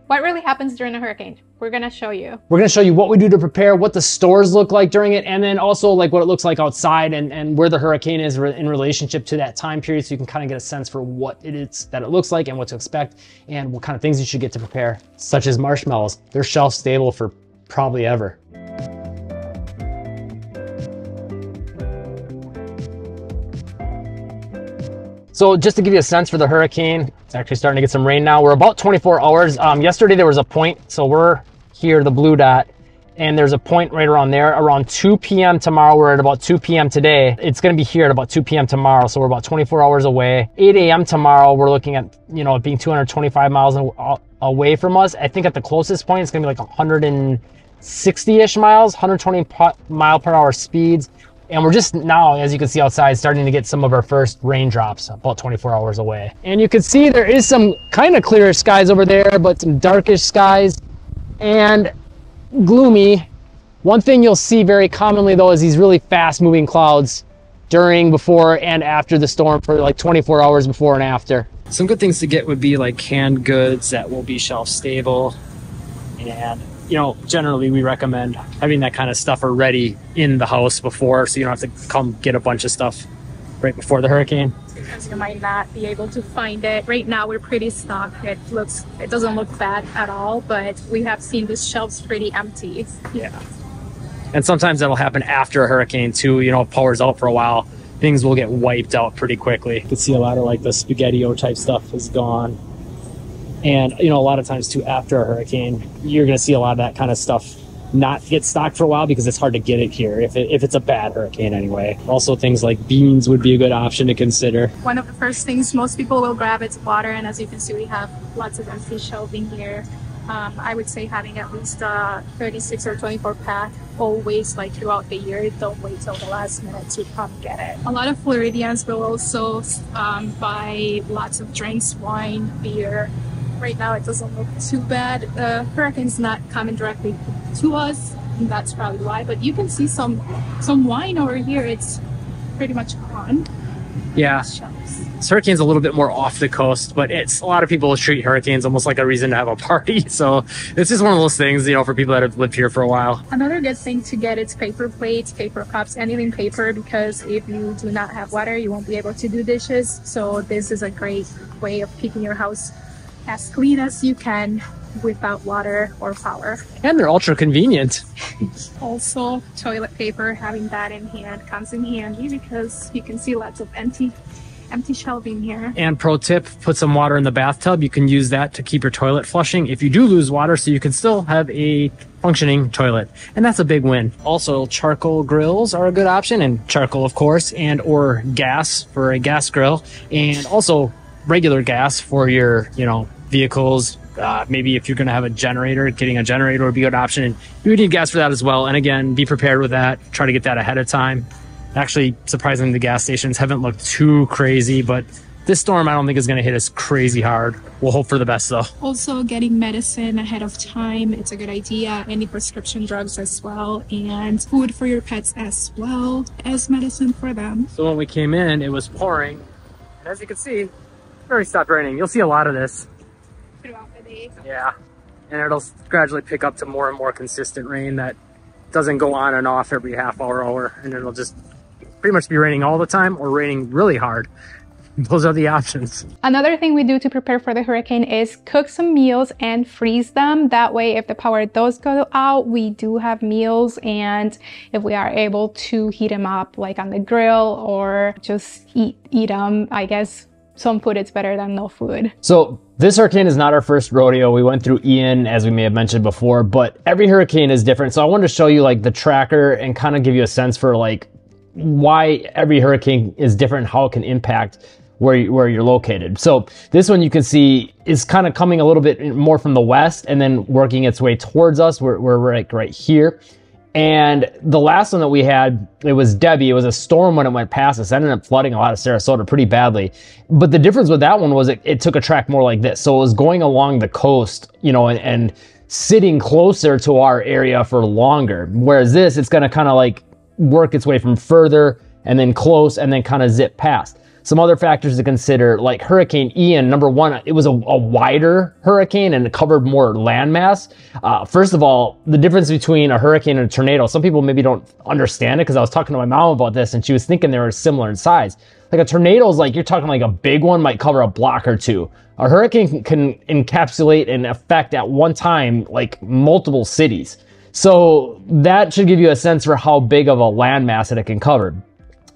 What really happens during a hurricane? We're gonna show you. We're gonna show you what we do to prepare, what the stores look like during it, and then also like what it looks like outside and where the hurricane is in relationship to that time period, so you can kind of get a sense for what it is that it looks like and what to expect and what kind of things you should get to prepare, such as marshmallows. They're shelf stable for probably ever. So just to give you a sense for the hurricane, it's actually starting to get some rain now. We're about 24 hours. Yesterday there was a point, so we're here, the blue dot, and there's a point right around there. Around 2 p.m. tomorrow, we're at about 2 p.m. today. It's gonna be here at about 2 p.m. tomorrow, so we're about 24 hours away. 8 a.m. tomorrow, we're looking at, you know, it being 225 miles away from us. I think at the closest point, it's gonna be like 160-ish miles, 120 mile per hour speeds. And we're just now, as you can see outside, starting to get some of our first raindrops about 24 hours away. And you can see there is some kind of clear skies over there, but some darkish skies and gloomy. One thing you'll see very commonly though is these really fast moving clouds during, before, and after the storm for like 24 hours before and after. Some good things to get would be like canned goods that will be shelf stable, and you know, generally we recommend having that kind of stuff already in the house before, so you don't have to come get a bunch of stuff right before the hurricane. Because you might not be able to find it. Right now we're pretty stocked. It doesn't look bad at all, but we have seen the shelves pretty empty. Yeah. And sometimes that'll happen after a hurricane too, you know, it powers out for a while. Things will get wiped out pretty quickly. You can see a lot of like the Spaghetti-O type stuff is gone. And, you know, a lot of times too, after a hurricane, you're going to see a lot of that kind of stuff not get stocked for a while because it's hard to get it here if it's a bad hurricane anyway. Also, things like beans would be a good option to consider. One of the first things most people will grab is water. And as you can see, we have lots of empty shelving here. I would say having at least a 36 or 24 pack always, like throughout the year. Don't wait till the last minute to come get it. A lot of Floridians will also buy lots of drinks, wine, beer. Right now it doesn't look too bad. The hurricane's not coming directly to us, and that's probably why, but you can see some wine over here. It's pretty much gone. Yeah, this hurricane's a little bit more off the coast, but it's a lot of people treat hurricanes almost like a reason to have a party. So it's just one of those things, you know, for people that have lived here for a while. Another good thing to get is paper plates, paper cups, anything paper, because if you do not have water, you won't be able to do dishes. So this is a great way of keeping your house as clean as you can without water or power. And they're ultra convenient. Also, toilet paper, having that in hand comes in handy because you can see lots of empty shelving here. And pro tip, put some water in the bathtub. You can use that to keep your toilet flushing if you do lose water, so you can still have a functioning toilet. And that's a big win. Also, charcoal grills are a good option, and charcoal, of course, and or gas for a gas grill, and also regular gas for your, you know, vehicles. Maybe if you're going to have a generator, getting a generator would be a good option, and you would need gas for that as well. And again, be prepared with that. Try to get that ahead of time. Actually, surprisingly, the gas stations haven't looked too crazy, but this storm I don't think is going to hit us crazy hard. We'll hope for the best though. Also, getting medicine ahead of time, it's a good idea. Any prescription drugs as well, and food for your pets as well as medicine for them. So when we came in, it was pouring. As you can see, it's already stopped raining. You'll see a lot of this Throughout the day. Yeah, and it'll gradually pick up to more and more consistent rain that doesn't go on and off every half hour, and it'll just pretty much be raining all the time or raining really hard. Those are the options. Another thing we do to prepare for the hurricane is cook some meals and freeze them. That way, if the power does go out, we do have meals, and if we are able to heat them up like on the grill or just eat them, I guess some food is better than no food. So this hurricane is not our first rodeo. We went through Ian, as we may have mentioned before, but every hurricane is different. So I wanted to show you like the tracker and kind of give you a sense for like why every hurricane is different, how it can impact where you're located. So this one you can see is kind of coming a little bit more from the west and then working its way towards us. We're like right here. And the last one that we had, it was Debbie. It was a storm when it went past us. It ended up flooding a lot of Sarasota pretty badly. But the difference with that one was it took a track more like this. So it was going along the coast, you know, and sitting closer to our area for longer. Whereas this, it's going to kind of like work its way from further and then close and then kind of zip past. some other factors to consider, like Hurricane Ian, number one, it was a wider hurricane and it covered more landmass. First of all, the difference between a hurricane and a tornado, some people maybe don't understand it, because I was talking to my mom about this and she was thinking they were similar in size. Like a tornado is like, you're talking like a big one might cover a block or two. A hurricane can encapsulate and affect at one time like multiple cities. So that should give you a sense for how big of a landmass that it can cover.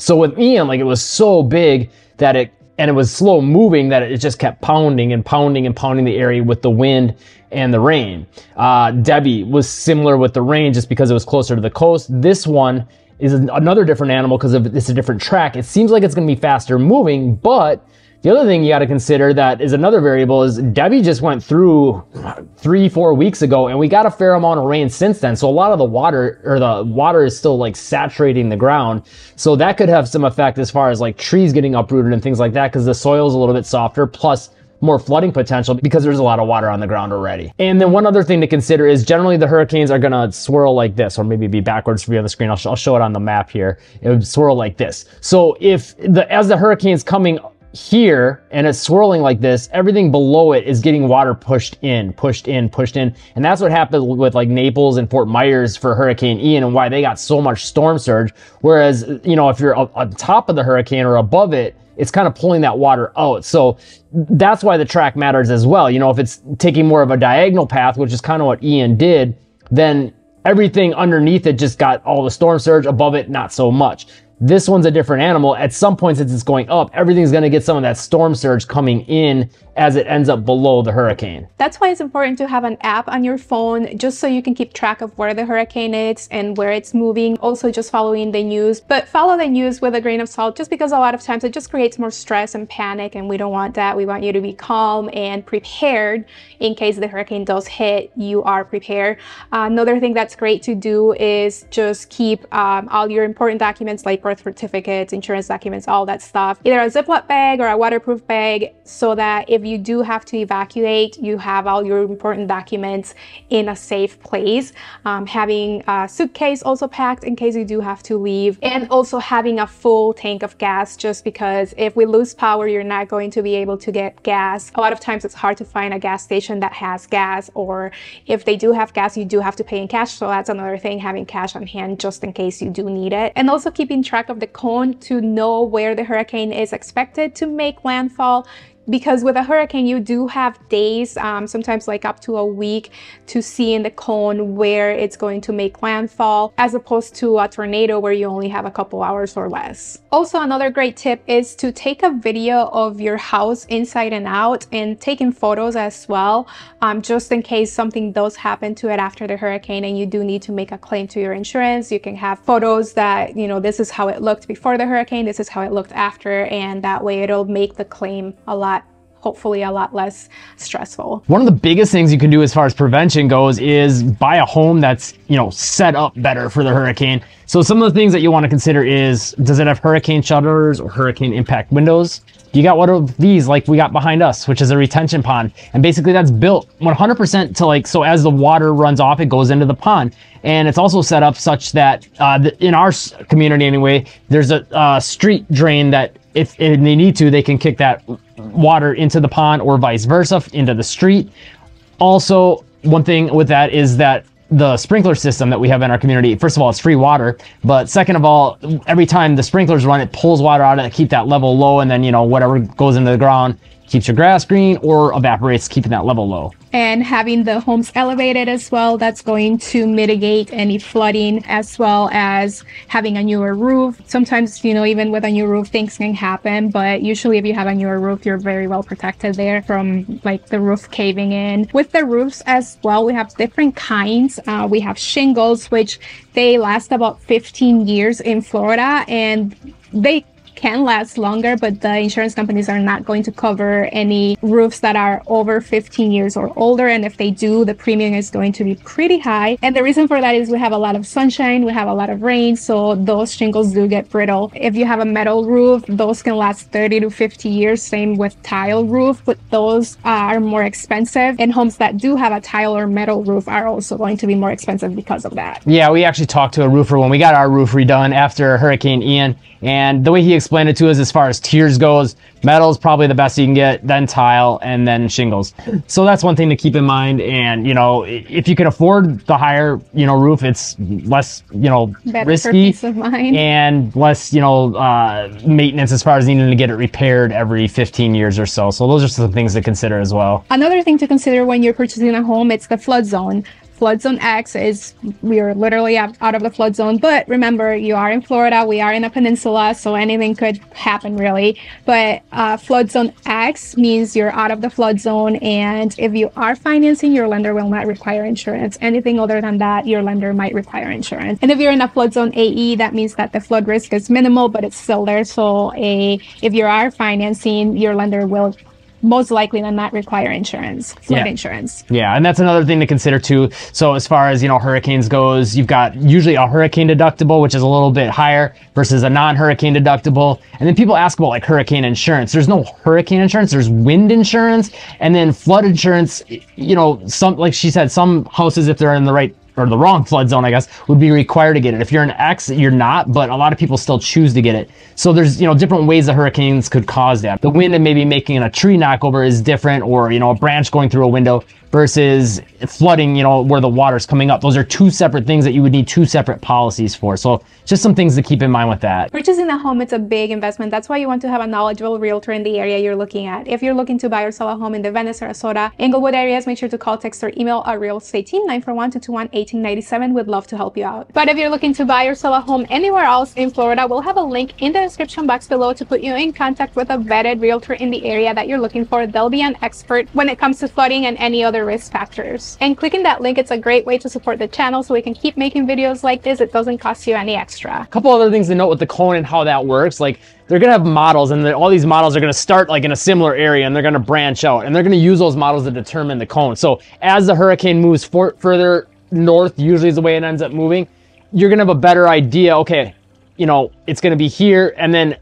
So with Ian, like it was so big that it was slow moving that it just kept pounding and pounding and pounding the area with the wind and the rain. Debbie was similar with the rain just because it was closer to the coast. This one is another different animal because it's a different track. It seems like it's going to be faster moving, but the other thing you got to consider that is another variable is Debbie just went through 3-4 weeks ago and we got a fair amount of rain since then. So a lot of the water is still like saturating the ground. So that could have some effect as far as like trees getting uprooted and things like that, because the soil is a little bit softer, plus more flooding potential because there's a lot of water on the ground already. And then one other thing to consider is generally the hurricanes are gonna swirl like this, or maybe be backwards for you on the screen. I'll show it on the map here. It would swirl like this. So as the hurricane's coming here and it's swirling like this, everything below it is getting water pushed in. And that's what happened with like Naples and Fort Myers for Hurricane Ian and why they got so much storm surge. Whereas, you know, if you're on top of the hurricane or above it, it's kind of pulling that water out. So that's why the track matters as well. You know, if it's taking more of a diagonal path, which is kind of what Ian did, then everything underneath it just got all the storm surge, above it, not so much. This one's a different animal. At some points, since it's going up, everything's going to get some of that storm surge coming in as it ends up below the hurricane. That's why it's important to have an app on your phone, just so you can keep track of where the hurricane is and where it's moving. Also just following the news, but follow the news with a grain of salt, just because a lot of times it just creates more stress and panic, and we don't want that. We want you to be calm and prepared in case the hurricane does hit. You are prepared. Another thing that's great to do is just keep all your important documents like birth certificates, insurance documents, all that stuff, either a Ziploc bag or a waterproof bag, so that if you do have to evacuate, you have all your important documents in a safe place. Having a suitcase also packed in case you do have to leave, and also having a full tank of gas, just because if we lose power, you're not going to be able to get gas. A lot of times it's hard to find a gas station that has gas, or if they do have gas, you do have to pay in cash. So that's another thing, having cash on hand just in case you do need it. And also keeping track of the cone to know where the hurricane is expected to make landfall, because with a hurricane you do have days, sometimes like up to a week, to see in the cone where it's going to make landfall, as opposed to a tornado where you only have a couple hours or less. Also, another great tip is to take a video of your house inside and out, and taking photos as well, just in case something does happen to it after the hurricane and you do need to make a claim to your insurance. You can have photos that, you know, this is how it looked before the hurricane, this is how it looked after, and that way it'll make the claim hopefully a lot less stressful. One of the biggest things you can do as far as prevention goes is buy a home that's, you know, set up better for the hurricane. So some of the things that you want to consider is, does it have hurricane shutters or hurricane impact windows? You got one of these like we got behind us, which is a retention pond. And basically that's built 100% to like, so as the water runs off, it goes into the pond. And it's also set up such that in our community anyway, there's a street drain that if they need to, they can kick that water into the pond or vice versa into the street. Also, one thing with that is that the sprinkler system that we have in our community, first of all, it's free water, but second of all, every time the sprinklers run, it pulls water out of it to keep that level low, and then, you know, whatever goes into the ground keeps your grass green or evaporates, keeping that level low. And having the homes elevated as well, that's going to mitigate any flooding, as well as having a newer roof. Sometimes, you know, even with a new roof, things can happen, but usually if you have a newer roof, you're very well protected there from like the roof caving in. With the roofs as well, we have different kinds. We have shingles, which they last about 15 years in Florida, and they can last longer, but the insurance companies are not going to cover any roofs that are over 15 years or older, and if they do, the premium is going to be pretty high. And the reason for that is we have a lot of sunshine, we have a lot of rain, so those shingles do get brittle. If you have a metal roof, those can last 30 to 50 years. Same with tile roof, but those are more expensive, and homes that do have a tile or metal roof are also going to be more expensive because of that. Yeah, we actually talked to a roofer when we got our roof redone after Hurricane Ian, and the way he explained explained it to us as far as tiers goes. Metal is probably the best you can get, then tile, and then shingles. So that's one thing to keep in mind. And, you know, if you can afford the higher, you know, roof, it's less, you know, better risky for peace of mind. and less, you know, maintenance as far as needing to get it repaired every 15 years or so. So those are some things to consider as well. Another thing to consider when you're purchasing a home, it's the flood zone. Flood zone X is, we are literally out of the flood zone, but remember, you are in Florida, we are in a peninsula, so anything could happen really. But flood zone X means you're out of the flood zone, and if you are financing, your lender will not require insurance. Anything other than that, your lender might require insurance. And if you're in a flood zone AE, that means that the flood risk is minimal, but it's still there. So if you are financing, your lender will most likely than not require insurance, flood insurance. Yeah, and that's another thing to consider too. So as far as, you know, hurricanes goes, you've got usually a hurricane deductible, which is a little bit higher versus a non-hurricane deductible. And then people ask about like hurricane insurance. There's no hurricane insurance, there's wind insurance, and then flood insurance. You know, some, like she said, some houses, if they're in the right or the wrong flood zone, I guess, would be required to get it. If you're an X, you're not, but a lot of people still choose to get it. So there's, you know, different ways that hurricanes could cause that. The wind and maybe making a tree knockover is different, or, you know, a branch going through a window versus flooding, you know, where the water's coming up. Those are two separate things that you would need two separate policies for. So just some things to keep in mind with that. Purchasing a home, it's a big investment. That's why you want to have a knowledgeable realtor in the area you're looking at. If you're looking to buy or sell a home in the Venice, Sarasota, Inglewood areas, make sure to call, text, or email our real estate team, 941-221-1897. We'd love to help you out. But if you're looking to buy or sell a home anywhere else in Florida, we'll have a link in the description box below to put you in contact with a vetted realtor in the area that you're looking for. They'll be an expert when it comes to flooding and any other risk factors. And clicking that link, it's a great way to support the channel so we can keep making videos like this. It doesn't cost you any extra. A couple other things to note with the cone and how that works. Like, they're gonna have models, and all these models are gonna start like in a similar area, and they're gonna branch out, and they're gonna use those models to determine the cone. So as the hurricane moves further north, usually is the way it ends up moving, you're gonna have a better idea. Okay, you know, it's gonna be here, and then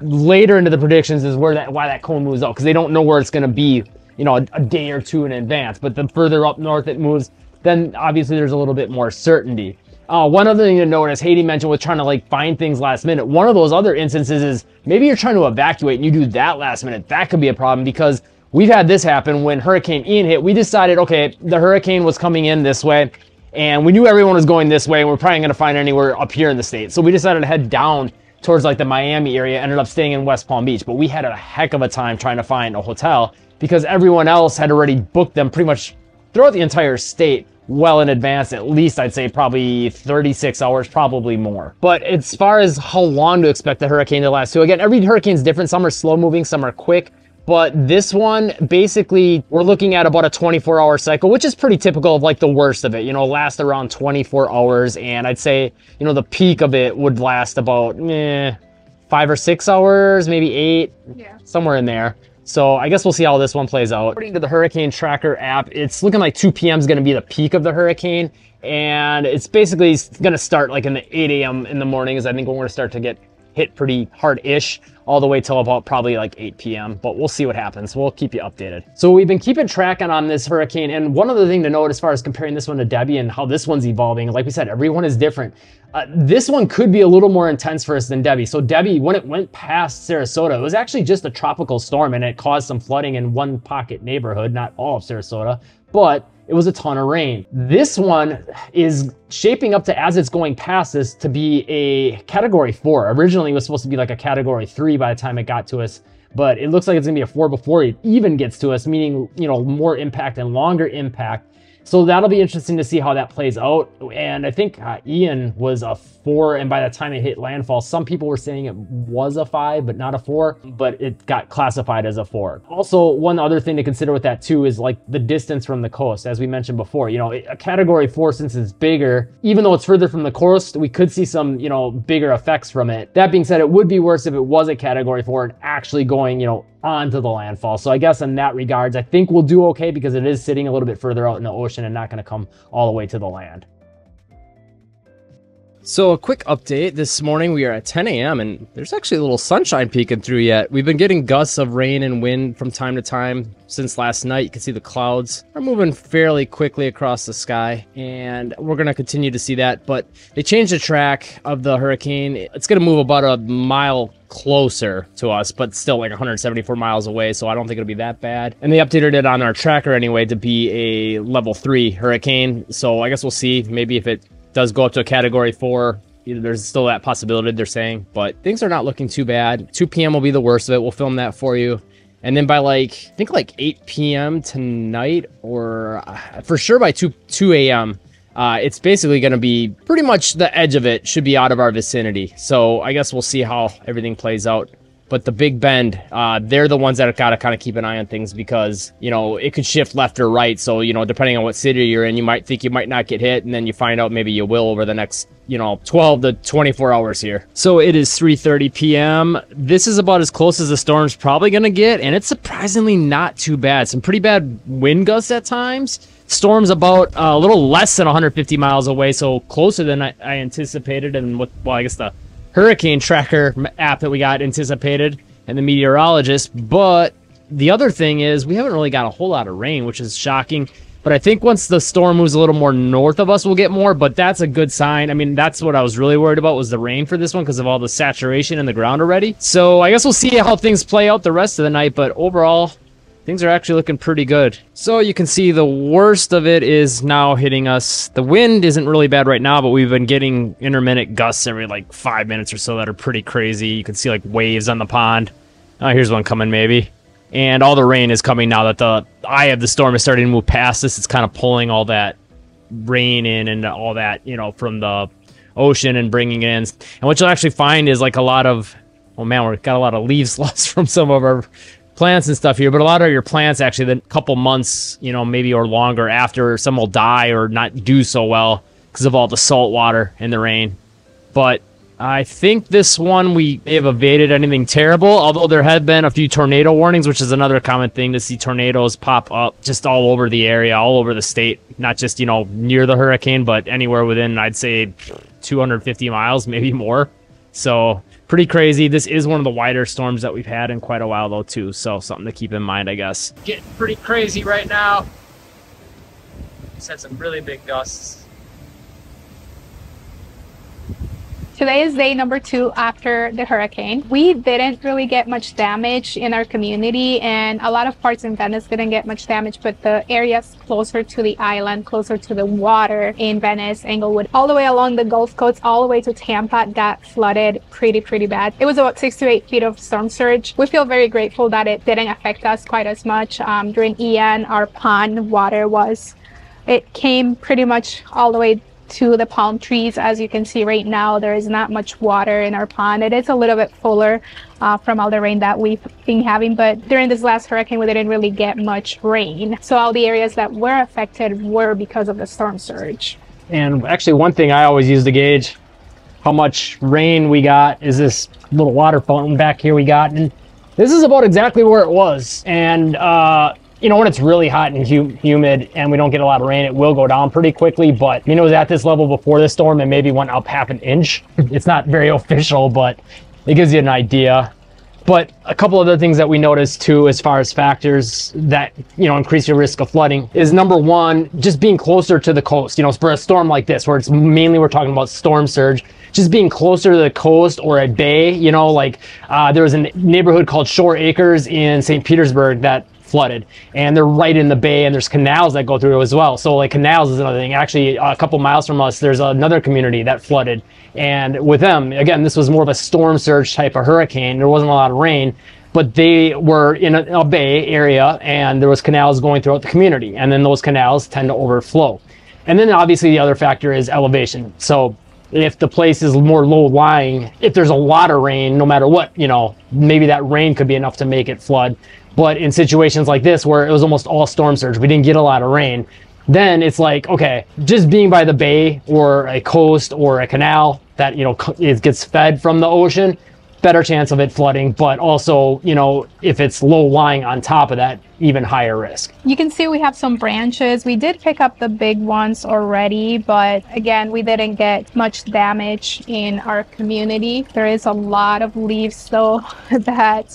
later into the predictions is why that cone moves out, because they don't know where it's gonna be, you know, a day or two in advance. But the further up north it moves, then obviously there's a little bit more certainty. One other thing to note, as Haiti mentioned, with trying to like find things last minute, one of those other instances is maybe you're trying to evacuate and you do that last minute. That could be a problem, because we've had this happen when Hurricane Ian hit. We decided, okay, the hurricane was coming in this way, and we knew everyone was going this way, and we're probably going to find anywhere up here in the state. So we decided to head down towards like the Miami area, ended up staying in West Palm Beach. But we had a heck of a time trying to find a hotel, because everyone else had already booked them pretty much throughout the entire state well in advance, at least I'd say probably 36 hours, probably more. But as far as how long to expect the hurricane to last, so again, every hurricane's different. Some are slow moving, some are quick. But this one, basically, we're looking at about a 24-hour cycle, which is pretty typical of like the worst of it. You know, last around 24 hours. And I'd say, you know, the peak of it would last about 5 or 6 hours, maybe 8, somewhere in there. So I guess we'll see how this one plays out. According to the Hurricane Tracker app, it's looking like 2 p.m. is going to be the peak of the hurricane. And it's basically going to start like in the 8 a.m. in the mornings. I think we're going to start to get hit pretty hard-ish all the way till about probably like 8 p.m. But we'll see what happens. We'll keep you updated. So we've been keeping track on this hurricane. And one other thing to note as far as comparing this one to Debbie and how this one's evolving, like we said, everyone is different. This one could be a little more intense for us than Debbie. So Debbie, when it went past Sarasota, it was actually just a tropical storm, and it caused some flooding in one pocket neighborhood, not all of Sarasota, but it was a ton of rain. This one is shaping up to, as it's going past this, to be a Category 4. Originally, it was supposed to be like a Category 3 by the time it got to us, but it looks like it's gonna be a 4 before it even gets to us, meaning, you know, more impact and longer impact. So that'll be interesting to see how that plays out. And I think Ian was a 4, and by the time it hit landfall, some people were saying it was a 5, but not a 4, but it got classified as a 4. Also, one other thing to consider with that too is like the distance from the coast. As we mentioned before, you know, a Category 4, since it's bigger, even though it's further from the coast, we could see some, you know, bigger effects from it. That being said, it would be worse if it was a Category 4 and actually going, you know, onto the landfall. So I guess in that regards, I think we'll do okay, because it is sitting a little bit further out in the ocean and not going to come all the way to the land. So a quick update. This morning we are at 10 a.m. and there's actually a little sunshine peeking through yet. We've been getting gusts of rain and wind from time to time since last night. You can see the clouds are moving fairly quickly across the sky, and we're going to continue to see that. But they changed the track of the hurricane. It's going to move about a mile closer to us, but still like 174 miles away, so I don't think it'll be that bad. And they updated it on our tracker anyway to be a level 3 hurricane. So I guess we'll see. Maybe if it does go up to a category 4, there's still that possibility, they're saying, but things are not looking too bad. 2 p.m. will be the worst of it. We'll film that for you. And then by I think 8 p.m. tonight, or for sure by 2 a.m., it's basically going to be pretty much the edge of it should be out of our vicinity. So I guess we'll see how everything plays out. But the Big Bend, they're the ones that have got to kind of keep an eye on things because, you know, it could shift left or right. So, you know, depending on what city you're in, you might think you might not get hit, and then you find out maybe you will over the next, 12 to 24 hours here. So it is 3:30 p.m. This is about as close as the storm's probably going to get, and it's surprisingly not too bad. Some pretty bad wind gusts at times. Storm's about a little less than 150 miles away, so closer than I anticipated, and I guess the hurricane tracker app that we got anticipated and the meteorologist. But the other thing is we haven't really got a whole lot of rain, which is shocking. But I think once the storm moves a little more north of us, we'll get more, but that's a good sign. I mean, that's what I was really worried about, was the rain for this one because of all the saturation in the ground already. So I guess we'll see how things play out the rest of the night, but overall, things are actually looking pretty good. So you can see the worst of it is now hitting us. The wind isn't really bad right now, but we've been getting intermittent gusts every 5 minutes or so that are pretty crazy. You can see waves on the pond. Here's one coming maybe. And all the rain is coming now that the eye of the storm is starting to move past us. It's kind of pulling all that rain in and all that, from the ocean and bringing it in. And what you'll actually find is a lot of, oh man, we've got a lot of leaves lost from some of our plants and stuff here, but a lot of your plants actually the couple months, maybe or longer after, some will die or not do so well because of all the salt water and the rain. But I think this one we may have evaded anything terrible, although there have been a few tornado warnings, which is another common thing to see tornadoes pop up just all over the area, all over the state, not just, near the hurricane, but anywhere within, I'd say 250 miles, maybe more. So pretty crazy. This is one of the wider storms that we've had in quite a while though too, so something to keep in mind, I guess. Getting pretty crazy right now. Just had some really big gusts. Today is day number 2 after the hurricane. We didn't really get much damage in our community, and a lot of parts in Venice didn't get much damage, but the areas closer to the island, closer to the water in Venice, Englewood, all the way along the Gulf Coast, all the way to Tampa, got flooded pretty bad. It was about 6 to 8 feet of storm surge. We feel very grateful that it didn't affect us quite as much. During Ian, our pond water it came pretty much all the way to the palm trees. As you can see right now, there is not much water in our pond. It is a little bit fuller from all the rain that we've been having, but during this last hurricane we didn't really get much rain, so all the areas that were affected were because of the storm surge. And actually one thing I always use to gauge how much rain we got is this little water fountain back here we got, and this is about exactly where it was. And when it's really hot and humid and we don't get a lot of rain, it will go down pretty quickly. But it was at this level before the storm and maybe went up half an inch. It's not very official, but it gives you an idea. But a couple other things that we noticed too, as far as factors that, increase your risk of flooding, is number one, just being closer to the coast. For a storm like this, where it's mainly we're talking about storm surge, just being closer to the coast or a bay, there was a neighborhood called Shore Acres in St. Petersburg that flooded, and they're right in the bay, and there's canals that go through it as well. So canals is another thing. Actually, a couple miles from us, there's another community that flooded, and with them, again, this was more of a storm surge type of hurricane. There wasn't a lot of rain, but they were in a bay area, and there was canals going throughout the community, and then those canals tend to overflow. And then obviously the other factor is elevation. So if the place is more low-lying, if there's a lot of rain, no matter what, maybe that rain could be enough to make it flood. But in situations like this, where it was almost all storm surge, we didn't get a lot of rain, then it's okay, just being by the bay or a coast or a canal that, it gets fed from the ocean, better chance of it flooding, but also, you know, if it's low lying on top of that, even higher risk. You can see we have some branches. We did pick up the big ones already, but again, we didn't get much damage in our community. There is a lot of leaves though that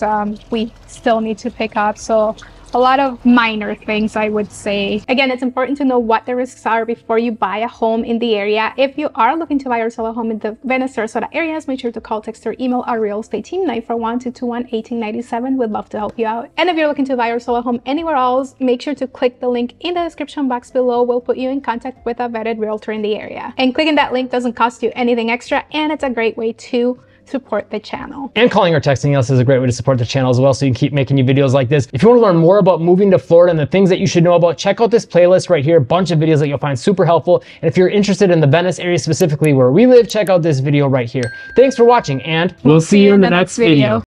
we still need to pick up. So a lot of minor things, I would say. Again, it's important to know what the risks are before you buy a home in the area. If you are looking to buy or sell a home in the Venice, Sarasota areas, make sure to call, text, or email our real estate team, 941-221-1897. We'd love to help you out. And if you're looking to buy or sell a home anywhere else, make sure to click the link in the description box below. We'll put you in contact with a vetted realtor in the area. And clicking that link doesn't cost you anything extra, and it's a great way to support the channel. And calling or texting us is a great way to support the channel as well, so you can keep making you videos like this. If you want to learn more about moving to Florida and the things that you should know about, check out this playlist right here. A bunch of videos that you'll find super helpful. And if you're interested in the Venice area specifically where we live, check out this video right here. Thanks for watching, and we'll see you in the next video.